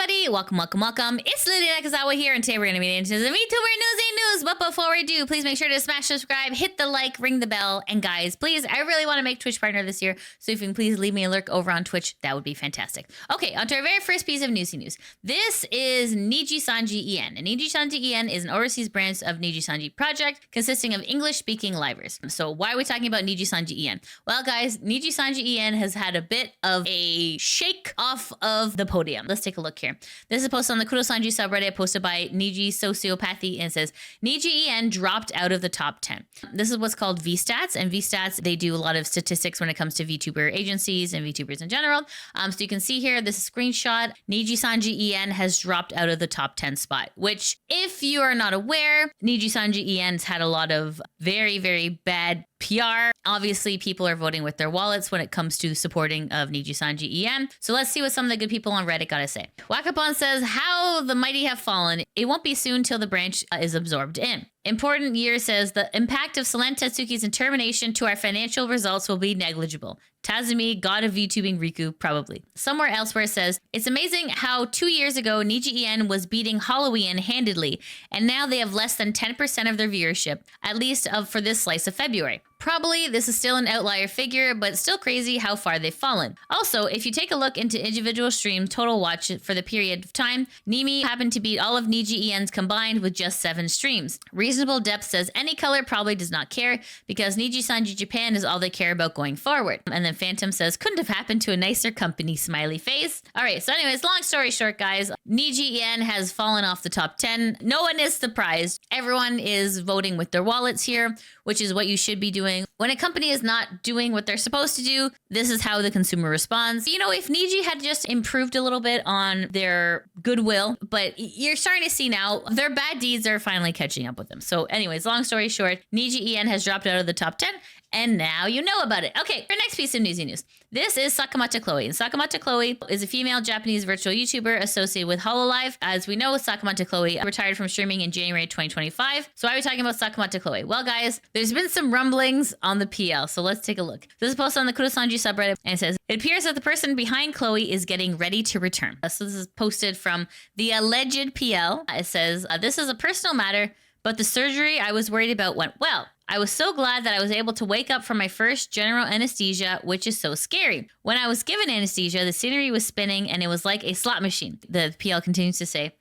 everybody, welcome. It's Lady Nakazawa here, and today we're going to be into the VTuber news. But before we do, please make sure to smash subscribe, hit the like, ring the bell, and guys, please, I really want to make Twitch partner this year, so if you can please leave me a lurk over on Twitch, that would be fantastic. Okay, on to our very first piece of Newsy news. This is NIJISANJI EN, and NIJISANJI EN is an overseas branch of NIJISANJI project consisting of English-speaking livers. So why are we talking about NIJISANJI EN? Well, guys, NIJISANJI EN has had a bit of a shake off of the podium. Let's take a look here. This is posted on the Kurosanji subreddit, posted by Niji Sociopathy, and it says, NIJI EN dropped out of the top 10. This is what's called VStats, and VStats, they do a lot of statistics when it comes to VTuber agencies and VTubers in general. So you can see here, this is a screenshot. NIJISANJI EN has dropped out of the top 10 spot, which, if you are not aware, NIJISANJI EN's had a lot of very bad PR. Obviously, people are voting with their wallets when it comes to supporting of NIJISANJI EN. So let's see what some of the good people on Reddit gotta say. Wakapon says, how the mighty have fallen. It won't be soon till the branch is absorbed in. Important Year says, the impact of Selen Tatsuki's termination to our financial results will be negligible. Tazumi, god of VTubing Riku, probably. Somewhere elsewhere says, it's amazing how 2 years ago NIJI EN was beating Halloween handedly, and now they have less than 10% of their viewership, at least for this slice of February. Probably this is still an outlier figure, but still crazy how far they've fallen. Also, if you take a look into individual stream total watch for the period of time, NENE happened to beat all of NIJI EN's combined with just 7 streams. Reasonable Depth says any color probably does not care because NIJISANJI Japan is all they care about going forward. And then Phantom says couldn't have happened to a nicer company, smiley face. All right, so anyways, long story short, guys, NIJI EN has fallen off the top 10. No one is surprised. Everyone is voting with their wallets here, which is what you should be doing. When a company is not doing what they're supposed to do, this is how the consumer responds. You know, if NIJI had just improved a little bit on their goodwill, but you're starting to see now their bad deeds are finally catching up with them. So anyways, long story short, NIJI EN has dropped out of the top 10. And now you know about it. Okay, our next piece of Newsy news. This is Sakamata Chloe. And Sakamata Chloe is a female Japanese virtual YouTuber associated with Hololive. As we know, Sakamata Chloe retired from streaming in January 2025. So why are we talking about Sakamata Chloe? Well, guys, there's been some rumblings on the PL. So let's take a look. This is posted on the Kurosanji subreddit and it says, it appears that the person behind Chloe is getting ready to return. So this is posted from the alleged PL. It says, this is a personal matter, but the surgery I was worried about went well. I was so glad that I was able to wake up from my first general anesthesia, which is so scary. When I was given anesthesia, the scenery was spinning and it was like a slot machine. The PL continues to say,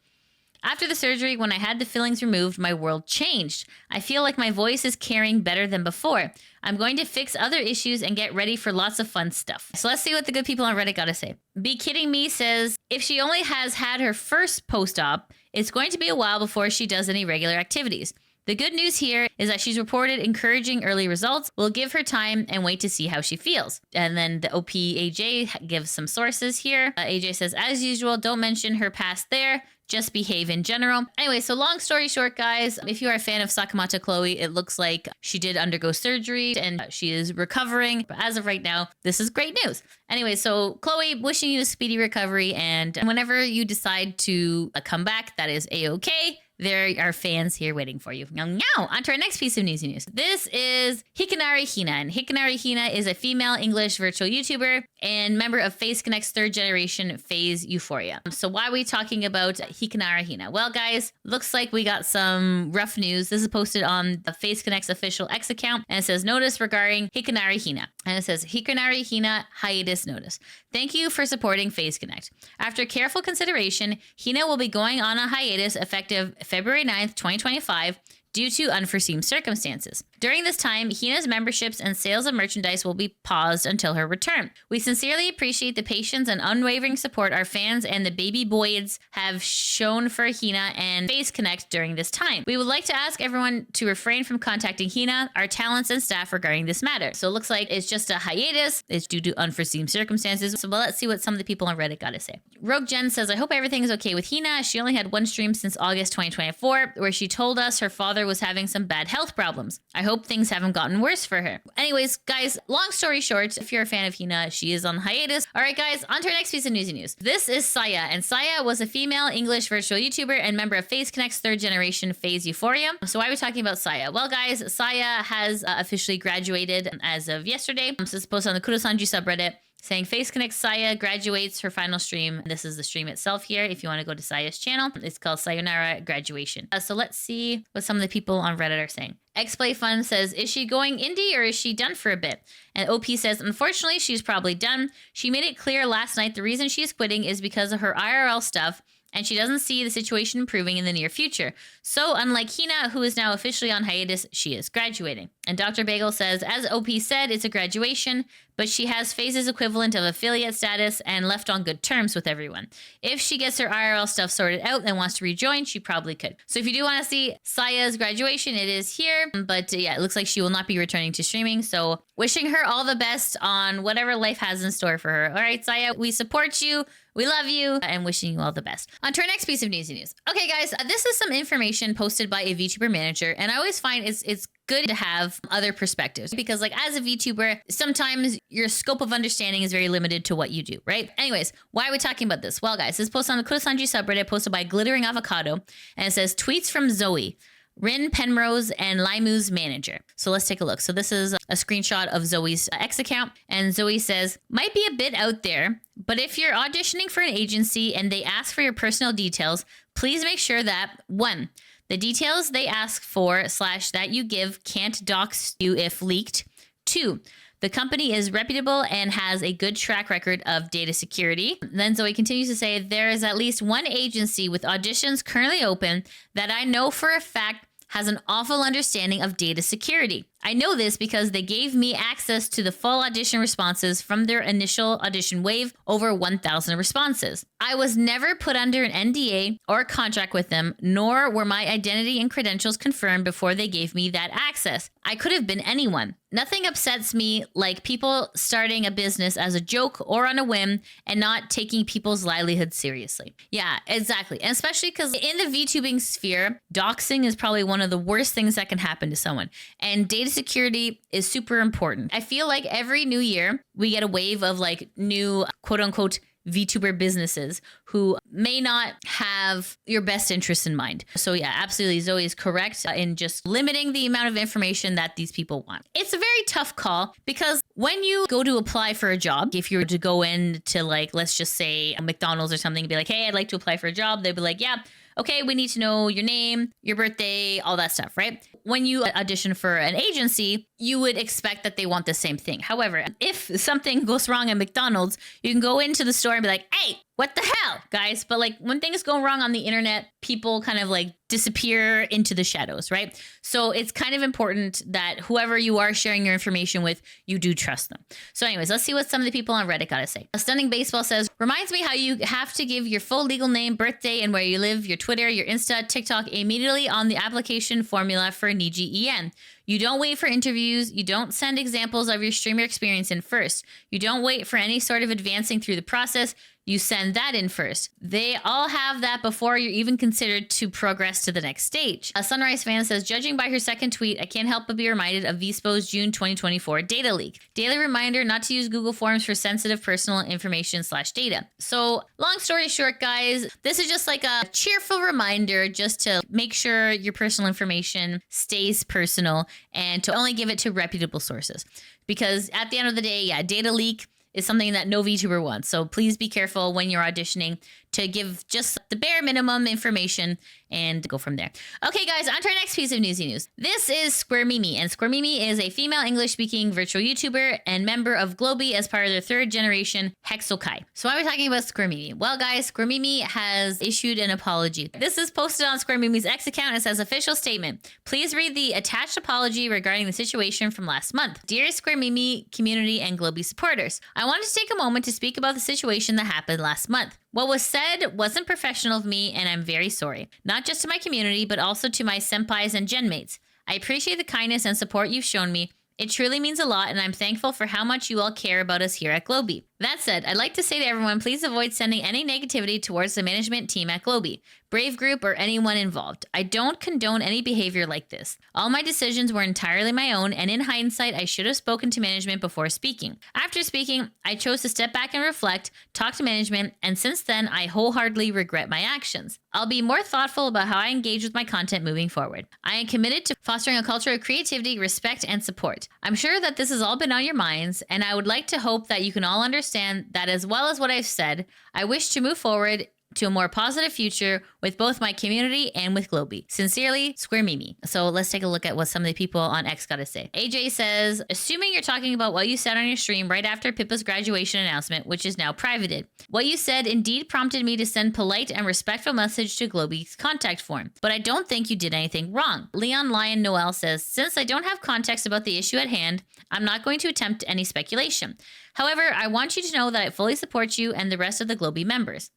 after the surgery, when I had the fillings removed, my world changed. I feel like my voice is carrying better than before. I'm going to fix other issues and get ready for lots of fun stuff. So let's see what the good people on Reddit gotta say. Be Kidding Me says, if she only has had her first post-op, it's going to be a while before she does any regular activities. The good news here is that she's reported encouraging early results. We'll give her time and wait to see how she feels. And then the OP AJ gives some sources here. AJ says, as usual, don't mention her past there. Just behave in general. Anyway, so long story short, guys, if you are a fan of Sakamata Chloe, it looks like she did undergo surgery and she is recovering. But as of right now, this is great news. Anyway, so Chloe, wishing you a speedy recovery. And whenever you decide to come back, that is A-okay. There are fans here waiting for you. Now, on to our next piece of news. This is Hikanari Hina. And Hikanari Hina is a female English virtual YouTuber and member of FaZe Connect's third generation FaZe Euphoria. So why are we talking about Hikanari Hina? Well, guys, looks like we got some rough news. This is posted on the FaZe Connect's official X account. And it says, notice regarding Hikanari Hina. And it says, Hikanari Hina hiatus notice. Thank you for supporting FaZe Connect. After careful consideration, Hina will be going on a hiatus effective February 9th, 2025, due to unforeseen circumstances. During this time, Hina's memberships and sales of merchandise will be paused until her return. We sincerely appreciate the patience and unwavering support our fans and the baby boys have shown for Hina and FaZe Connect during this time. We would like to ask everyone to refrain from contacting Hina, our talents, and staff regarding this matter. So it looks like it's just a hiatus. It's due to unforeseen circumstances. So let's see what some of the people on Reddit got to say. Rogue Jen says, I hope everything is okay with Hina. She only had one stream since August 2024, where she told us her father was having some bad health problems. I hope things haven't gotten worse for her. Anyways, guys, long story short, if you're a fan of Hina, she is on hiatus. All right, guys, on to our next piece of Newsy news. This is Saya, and Saya was a female English virtual YouTuber and member of FaZe Connect's third generation FaZe Euphoria. So why are we talking about Saya? Well, guys, Saya has officially graduated as of yesterday. So it's posted on the Kurosanji subreddit. saying Face Connect Saya graduates her final stream. This is the stream itself here. If you want to go to Saya's channel, it's called Sayonara Graduation. So let's see what some of the people on Reddit are saying. XPlay Fun says, is she going indie or is she done for a bit? And OP says, unfortunately, she's probably done. She made it clear last night the reason she's quitting is because of her IRL stuff, and she doesn't see the situation improving in the near future. So unlike Hina, who is now officially on hiatus, she is graduating. And Dr. Bagel says, as OP said, it's a graduation, but she has FaZe's equivalent of affiliate status and left on good terms with everyone. If she gets her IRL stuff sorted out and wants to rejoin, she probably could. So if you do want to see Saya's graduation, it is here. But yeah, it looks like she will not be returning to streaming. So wishing her all the best on whatever life has in store for her. All right, Saya, we support you. We love you and wishing you all the best. On to our next piece of newsy news. Okay, guys, this is some information posted by a VTuber manager, and I always find it's good to have other perspectives because, like, as a VTuber, sometimes your scope of understanding is very limited to what you do, right? Anyways, why are we talking about this? Well, guys, this post on the Kurosanji subreddit posted by Glittering Avocado, and it says tweets from Zoe, Rin Penrose, and Limu's manager. So let's take a look. So this is a screenshot of Zoe's X account, and Zoe says, might be a bit out there, but if you're auditioning for an agency and they ask for your personal details, please make sure that 1, the details they ask for / that you give can't dox you if leaked. 2, the company is reputable and has a good track record of data security. Then Zoe continues to say, there is at least one agency with auditions currently open that I know for a fact has an awful understanding of data security. I know this because they gave me access to the full audition responses from their initial audition wave, over 1,000 responses. I was never put under an NDA or contract with them, nor were my identity and credentials confirmed before they gave me that access. I could have been anyone. Nothing upsets me like people starting a business as a joke or on a whim and not taking people's livelihood seriously. Yeah, exactly. And especially because in the VTubing sphere, doxing is probably one of the worst things that can happen to someone. And data security is super important. I feel like every new year we get a wave of like new quote unquote VTuber businesses who may not have your best interests in mind. So yeah, absolutely, Zoe is correct in just limiting the amount of information that these people want. It's a very tough call because when you go to apply for a job, if you were to go in to, like, let's just say McDonald's or something and be like, hey, I'd like to apply for a job, they'd be like, yeah, okay, we need to know your name, your birthday, all that stuff, right? When you audition for an agency, you would expect that they want the same thing. However, if something goes wrong at McDonald's, you can go into the store and be like, hey, what the hell, guys? But like when things go wrong on the internet, people kind of like disappear into the shadows, right? So it's kind of important that whoever you are sharing your information with, you do trust them. So anyways, let's see what some of the people on Reddit got to say. Stunning Baseball says, reminds me how you have to give your full legal name, birthday, and where you live, your Twitter, your Insta, TikTok immediately on the application formula for NIJISANJI EN. You don't wait for interviews. You don't send examples of your streamer experience in first. You don't wait for any sort of advancing through the process. You send that in first. They all have that before you're even considered to progress to the next stage. A Sunrise fan says, judging by her second tweet, I can't help but be reminded of Vispo's June 2024 data leak. Daily reminder not to use Google Forms for sensitive personal information / data. So long story short, guys, this is just like a cheerful reminder just to make sure your personal information stays personal and to only give it to reputable sources. Because at the end of the day, yeah, data leak is something that no VTuber wants. So please be careful when you're auditioning to give just the bare minimum information and go from there. Okay, guys, on to our next piece of newsy news. This is Square Mimi, and Square Mimi is a female English-speaking virtual YouTuber and member of GLOBIE as part of their third generation Hexokai. So why are we talking about Square Mimi? Well, guys, Square Mimi has issued an apology. This is posted on Square Mimi's X account. It says, official statement. Please read the attached apology regarding the situation from last month. Dear Square Mimi community and GLOBIE supporters, I wanted to take a moment to speak about the situation that happened last month. What was said wasn't professional of me, and I'm very sorry. Not just to my community, but also to my senpais and genmates. I appreciate the kindness and support you've shown me. It truly means a lot, and I'm thankful for how much you all care about us here at GLOBIE. That said, I'd like to say to everyone, please avoid sending any negativity towards the management team at GLOBIE, Brave Group, or anyone involved. I don't condone any behavior like this. All my decisions were entirely my own, and in hindsight, I should have spoken to management before speaking. After speaking, I chose to step back and reflect, talk to management, and since then, I wholeheartedly regret my actions. I'll be more thoughtful about how I engage with my content moving forward. I am committed to fostering a culture of creativity, respect, and support. I'm sure that this has all been on your minds, and I would like to hope that you can all understand understand that as well as what I've said, I wish to move forward to a more positive future with both my community and with GLOBIE. Sincerely, SKINWALKED. So let's take a look at what some of the people on X got to say. AJ says, assuming you're talking about what you said on your stream right after Pippa's graduation announcement, which is now privated. What you said indeed prompted me to send polite and respectful message to GLOBIE's contact form, but I don't think you did anything wrong. Leon Lion Noel says, since I don't have context about the issue at hand, I'm not going to attempt any speculation. However, I want you to know that I fully support you and the rest of the GLOBIE members.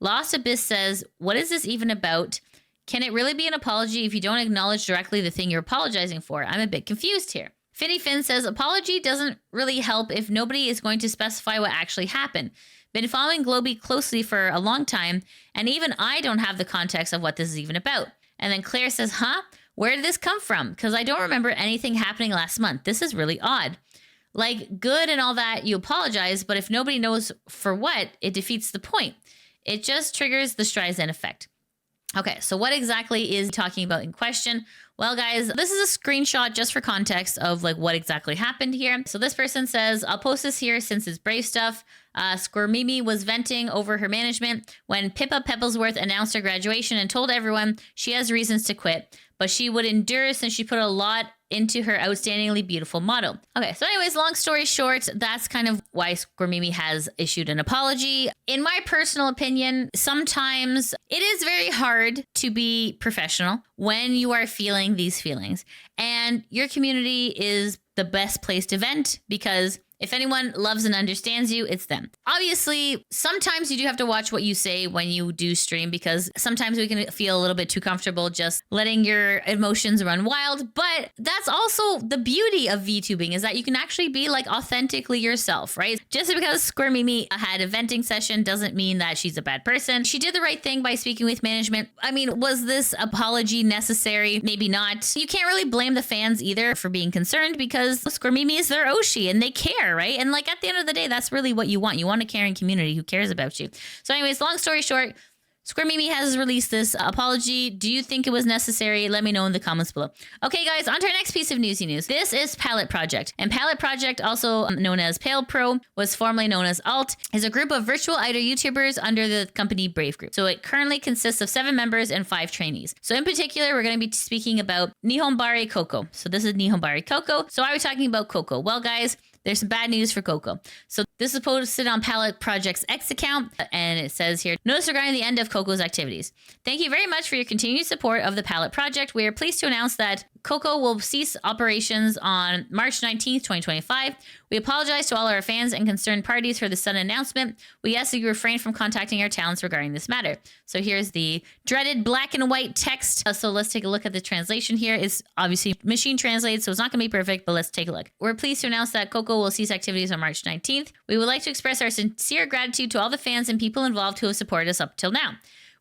Lost Abyss says, what is this even about? Can it really be an apology if you don't acknowledge directly the thing you're apologizing for? I'm a bit confused here. Finny Finn says, apology doesn't really help if nobody is going to specify what actually happened. Been following GLOBIE closely for a long time, and even I don't have the context of what this is even about. And then Claire says, huh? Where did this come from? Because I don't remember anything happening last month. This is really odd. Like, good and all that, you apologize, but if nobody knows for what, it defeats the point. It just triggers the Streisand effect. Okay, so what exactly is talking about in question? Well, guys, this is a screenshot just for context of like what exactly happened here. So this person says, I'll post this here since it's brave stuff. Squirmimi was venting over her management when Pippa Pebblesworth announced her graduation and told everyone she has reasons to quit, but she would endure since she put a lot into her outstandingly beautiful motto. Okay, so anyways, long story short, that's kind of why Squirmimi has issued an apology. In my personal opinion, sometimes it is very hard to be professional when you are feeling these feelings. And your community is the best place to vent because if anyone loves and understands you, it's them. Obviously, sometimes you do have to watch what you say when you do stream because sometimes we can feel a little bit too comfortable just letting your emotions run wild. But that's also the beauty of VTubing is that you can actually be like authentically yourself, right? Just because Squirmimi had a venting session doesn't mean that she's a bad person. She did the right thing by speaking with management. I mean, was this apology necessary? Maybe not. You can't really blame the fans either for being concerned because Squirmimi is their Oshi and they care. Right? And like at the end of the day, that's really what you want. You want a caring community who cares about you. So anyways, long story short, Squirmimi has released this apology. Do you think it was necessary? Let me know in the comments below. Okay, guys, on to our next piece of newsy news. This is PALLET Project. And PALLET Project, also known as Pale Pro, was formerly known as Alt, is a group of virtual idol YouTubers under the company Brave Group. So it currently consists of 7 members and 5 trainees. So in particular, we're going to be speaking about Nihonbari Coco. So this is Nihonbari Coco. So why are we talking about Coco? Well, guys, there's some bad news for Coco. So this is posted on PALLET Project's X account, and it says here, notice regarding the end of Coco's activities. Thank you very much for your continued support of the PALLET Project. We are pleased to announce that Coco will cease operations on March 19th, 2025. We apologize to all our fans and concerned parties for the sudden announcement. We ask that you refrain from contacting our talents regarding this matter. So here's the dreaded black and white text. So let's take a look at the translation here. It's obviously machine translated, so it's not going to be perfect, but let's take a look. We're pleased to announce that Coco will cease activities on March 19th. We would like to express our sincere gratitude to all the fans and people involved who have supported us up till now.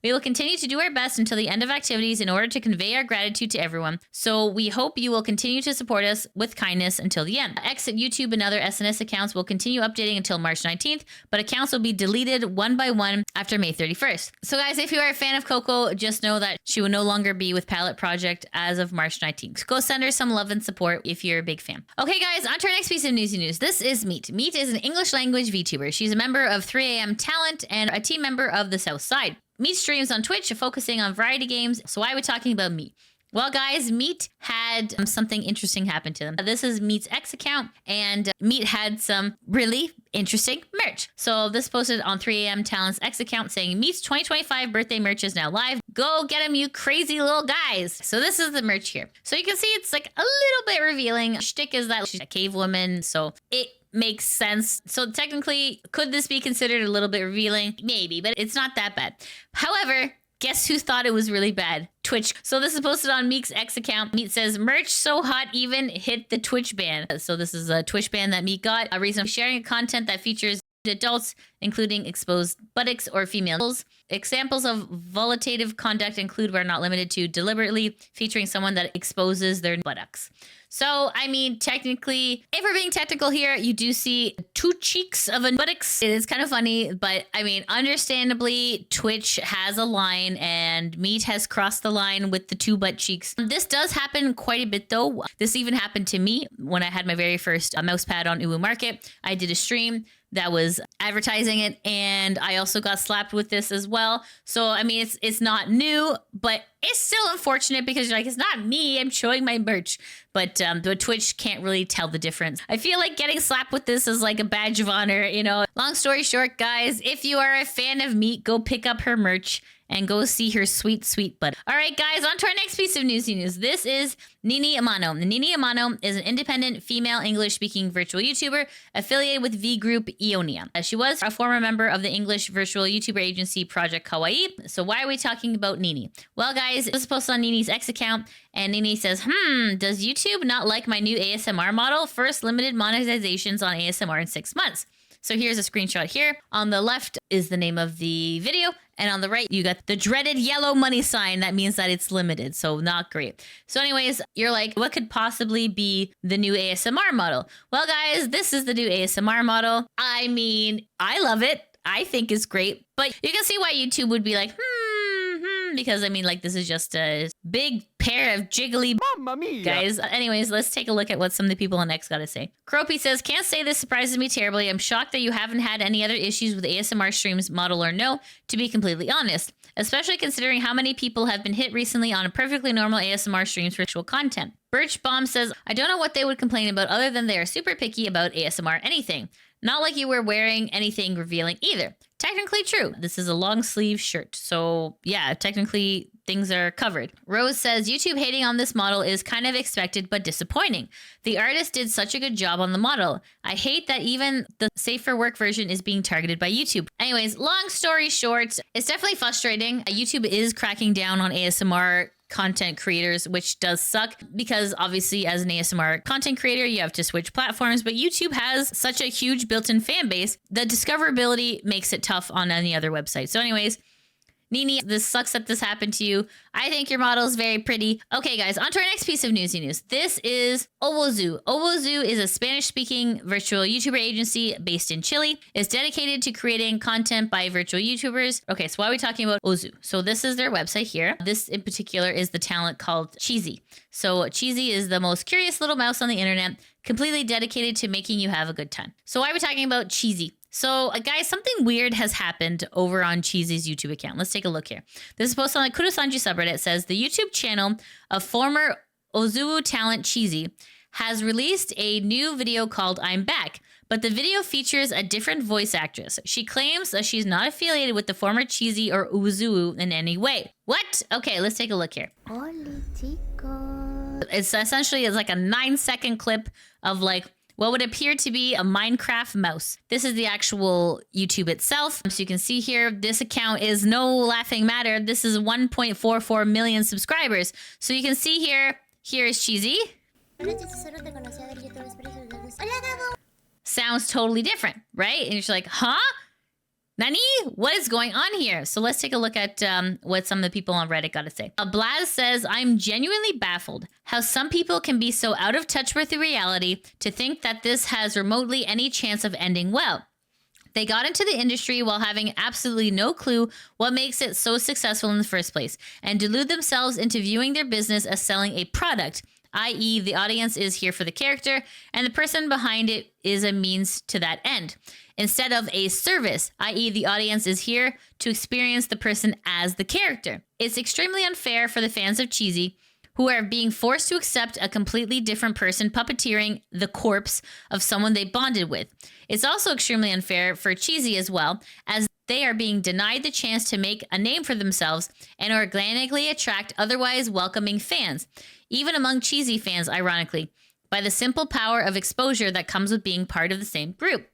We will continue to do our best until the end of activities in order to convey our gratitude to everyone. So we hope you will continue to support us with kindness until the end. X, YouTube, and other SNS accounts will continue updating until March 19th, but accounts will be deleted one by one after May 31st. So guys, if you are a fan of Coco, just know that she will no longer be with PALLET Project as of March 19th. Go send her some love and support if you're a big fan. Okay guys, on to our next piece of newsy news. This is Meat. Meat is an English language VTuber. She's a member of 3AM Talent and a team member of the South Side. Meat streams on Twitch, focusing on variety games. So why are we talking about Meat? Well, guys, Meat had something interesting happen to them. This is Meat's X account, and Meat had some really interesting merch. So this posted on 3AM Talent's X account saying, Meat's 2025 birthday merch is now live. Go get them, you crazy little guys. So this is the merch here. So you can see it's like a little bit revealing. Shtick is that she's a cave woman, so it makes sense. So technically, could this be considered a little bit revealing? Maybe, but it's not that bad. However, guess who thought it was really bad? Twitch. So this is posted on Meek's X account. Meek says, merch so hot even hit the Twitch ban. So this is a Twitch ban that Meek got. A reason for sharing content that features adults, including exposed buttocks or females. Examples of volitative conduct include, but are not limited to, deliberately featuring someone that exposes their buttocks. So, I mean, technically, if we're being technical here, you do see 2 cheeks of a buttocks. It is kind of funny, but I mean, understandably, Twitch has a line and Meat has crossed the line with the 2 butt cheeks. This does happen quite a bit though. This even happened to me when I had my very first mouse pad on Uwu Market. I did a stream. that was advertising it, and I also got slapped with this as well. So I mean, it's not new, but it's still unfortunate because you're like, it's not me, I'm showing my merch. But the Twitch can't really tell the difference. I feel like getting slapped with this is like a badge of honor, you know. Long story short, guys, if you are a fan of meat, go pick up her merch and go see her sweet, sweet butt. All right, guys, on to our next piece of Newsy news. This is NENE AMANO. NENE AMANO is an independent female English-speaking virtual YouTuber affiliated with V Group Ionia. She was a former member of the English virtual YouTuber agency Project Kawaii. So why are we talking about NENE? Well, guys, it was posted on NENE's X account, and NENE says, does YouTube not like my new ASMR model? First limited monetizations on ASMR in 6 months. So here's a screenshot here. On the left is the name of the video. And on the right, you got the dreaded yellow money sign. That means that it's limited. So not great. So anyways, you're like, what could possibly be the new ASMR model? Well, guys, this is the new ASMR model. I mean, I love it. I think it's great. But you can see why YouTube would be like, because I mean, like, this is just a big pair of jiggly Mamma mia. Guys. Anyways, let's take a look at what some of the people on X got to say. Croppy says, can't say this surprises me terribly. I'm shocked that you haven't had any other issues with ASMR streams, model or no, to be completely honest, especially considering how many people have been hit recently on a perfectly normal ASMR streams for actual content. Birch Bomb says, I don't know what they would complain about other than they are super picky about ASMR anything. Not like you were wearing anything revealing either. Technically true. This is a long sleeve shirt. So yeah, technically things are covered. Rose says, YouTube hating on this model is kind of expected but disappointing. The artist did such a good job on the model. I hate that even the safe for work version is being targeted by YouTube. Anyways, long story short, it's definitely frustrating. YouTube is cracking down on ASMR content creators, which does suck because obviously as an ASMR content creator, you have to switch platforms, but YouTube has such a huge built-in fan base, the discoverability makes it tough on any other website. So anyways, NENE, this sucks that this happened to you. I think your model is very pretty. Okay, guys, on to our next piece of Newsy news. This is Owozu. Owozu is a Spanish-speaking virtual YouTuber agency based in Chile. It's dedicated to creating content by virtual YouTubers. Okay, so why are we talking about Owozu? So this is their website here. This in particular is the talent called Cheesy. So Cheesy is the most curious little mouse on the internet, completely dedicated to making you have a good time. So why are we talking about Cheesy? So, guys, something weird has happened over on Cheesy's YouTube account. Let's take a look here. This is posted on the Kurosanji subreddit. It says, the YouTube channel of former Ozu talent Cheesy has released a new video called I'm Back, but the video features a different voice actress. She claims that she's not affiliated with the former Cheesy or Ozu in any way. What? Okay, let's take a look here. It's essentially like a 9-second clip of like what would appear to be a Minecraft mouse. This is the actual YouTube itself. So you can see here, this account is no laughing matter. This is 1.44 million subscribers. So you can see here, here is Cheesy. Sounds totally different, right? And you're just like, huh? Nani? What is going on here? So let's take a look at what some of the people on Reddit got to say. Blaz says, I'm genuinely baffled how some people can be so out of touch with the reality to think that this has remotely any chance of ending well. They got into the industry while having absolutely no clue what makes it so successful in the first place and delude themselves into viewing their business as selling a product, i.e. the audience is here for the character and the person behind it is a means to that end, instead of a service, i.e. the audience is here to experience the person as the character. It's extremely unfair for the fans of Cheesy, who are being forced to accept a completely different person puppeteering the corpse of someone they bonded with. It's also extremely unfair for Cheesy as well, as they are being denied the chance to make a name for themselves and organically attract otherwise welcoming fans, even among Cheesy fans, ironically, by the simple power of exposure that comes with being part of the same group.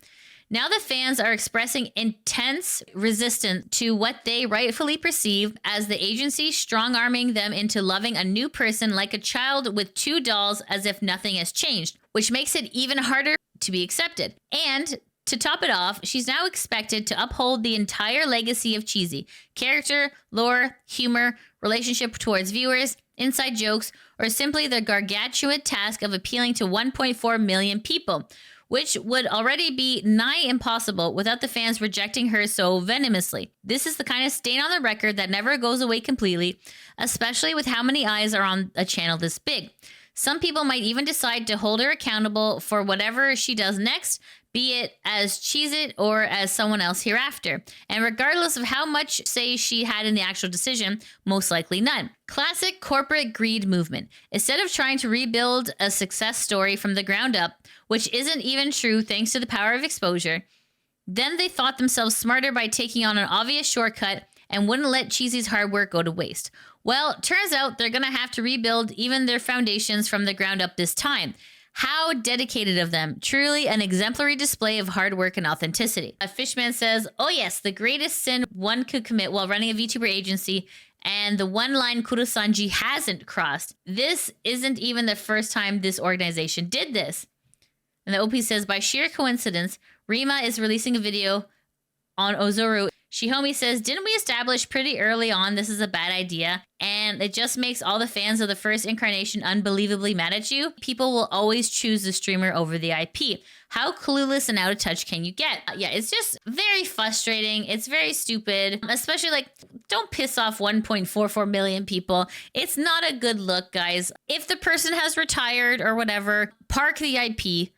Now the fans are expressing intense resistance to what they rightfully perceive as the agency strong-arming them into loving a new person like a child with 2 dolls as if nothing has changed, which makes it even harder to be accepted. And to top it off, she's now expected to uphold the entire legacy of Cheesy: character, lore, humor, relationship towards viewers, inside jokes, or simply the gargantuan task of appealing to 1.4 million people, which would already be nigh impossible without the fans rejecting her so venomously. This is the kind of stain on the record that never goes away completely, especially with how many eyes are on a channel this big. Some people might even decide to hold her accountable for whatever she does next be it as Cheez It or as someone else hereafter. And regardless of how much say she had in the actual decision, most likely none. Classic corporate greed movement. Instead of trying to rebuild a success story from the ground up, which isn't even true thanks to the power of exposure, then they thought themselves smarter by taking on an obvious shortcut and wouldn't let Cheesy's hard work go to waste. Well, turns out they're gonna have to rebuild even their foundations from the ground up this time. How dedicated of them. Truly an exemplary display of hard work and authenticity. A Fishman says, oh yes, the greatest sin one could commit while running a VTuber agency, and the one line Kurosanji hasn't crossed. This isn't even the first time this organization did this. And the OP says, by sheer coincidence, Rima is releasing a video on Ozuru. Shihomi says, didn't we establish pretty early on this is a bad idea? And it just makes all the fans of the first incarnation unbelievably mad at you. People will always choose the streamer over the IP. How clueless and out of touch can you get? Yeah, it's just very frustrating. It's very stupid. Especially like, don't piss off 1.44 million people. It's not a good look, guys. If the person has retired or whatever, park the IP.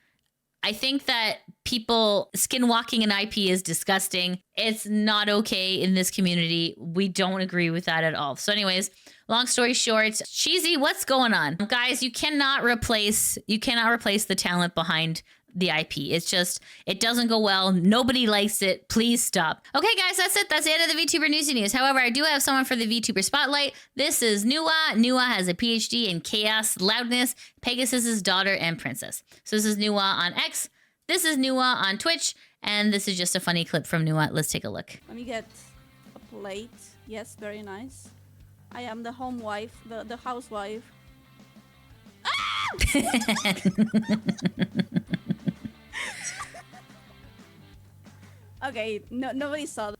I think that people skinwalking an IP is disgusting. It's not okay in this community. We don't agree with that at all. So anyways, long story short, Cheesy, what's going on? Guys, you cannot replace the talent behind the IP. It's just, it doesn't go well. Nobody likes it. Please stop. Okay, guys, that's it. That's the end of the VTuber Newsy News. However, I do have someone for the VTuber Spotlight. This is NUWAA. NUWAA has a PhD in chaos, loudness, Pegasus's daughter, and princess. So this is NUWAA on X. This is NUWAA on Twitch. And this is just a funny clip from NUWAA. Let's take a look. Let me get a plate. Yes, very nice. I am the home wife, the housewife. Ah! Okay, no, nobody saw that.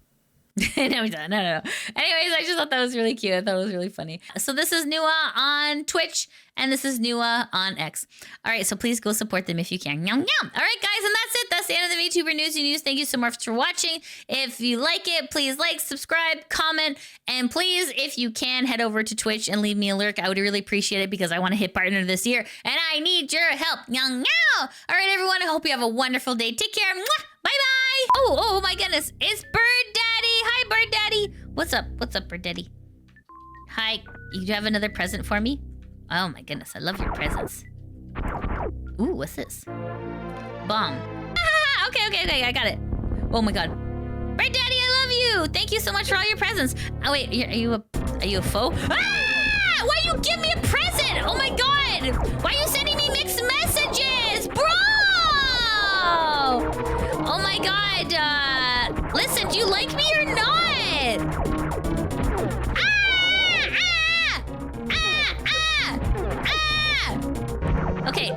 No, we don't. No. Anyways, I just thought that was really cute. I thought it was really funny. So this is NUWAA on Twitch, and this is NUWAA on X. All right, so please go support them if you can. Yum, yum. All right, guys, and that's it. That's the end of the VTuber Newsy News. Thank you so much for watching. If you like it, please like, subscribe, comment, and please, if you can, head over to Twitch and leave me a lurk. I would really appreciate it because I want to hit partner this year, and I need your help. Yum, yum. All right, everyone, I hope you have a wonderful day. Take care. Mwah. Bye-bye. Oh my goodness. It's Bird Daddy. Hi, Bird Daddy. What's up? What's up, Bird Daddy? Hi. You have another present for me? Oh my goodness. I love your presents. Ooh, what's this? Bomb. Ah, okay. I got it. Oh my god. Bird Daddy, I love you. Thank you so much for all your presents. Oh wait, are you a foe? Ah! Why you give me a present? Oh my god. Why are you sending me mixed messages? Bro! Oh my god. Listen, do you like me or not?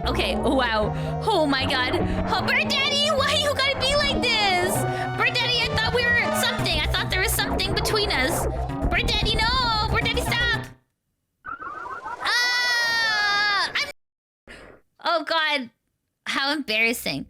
Okay. Oh, wow. Oh my god. Oh, Bird Daddy, why you gotta be like this? Bird Daddy, I thought we were something. I thought there was something between us. Bird Daddy, no. Bird Daddy, stop. Oh god. How embarrassing.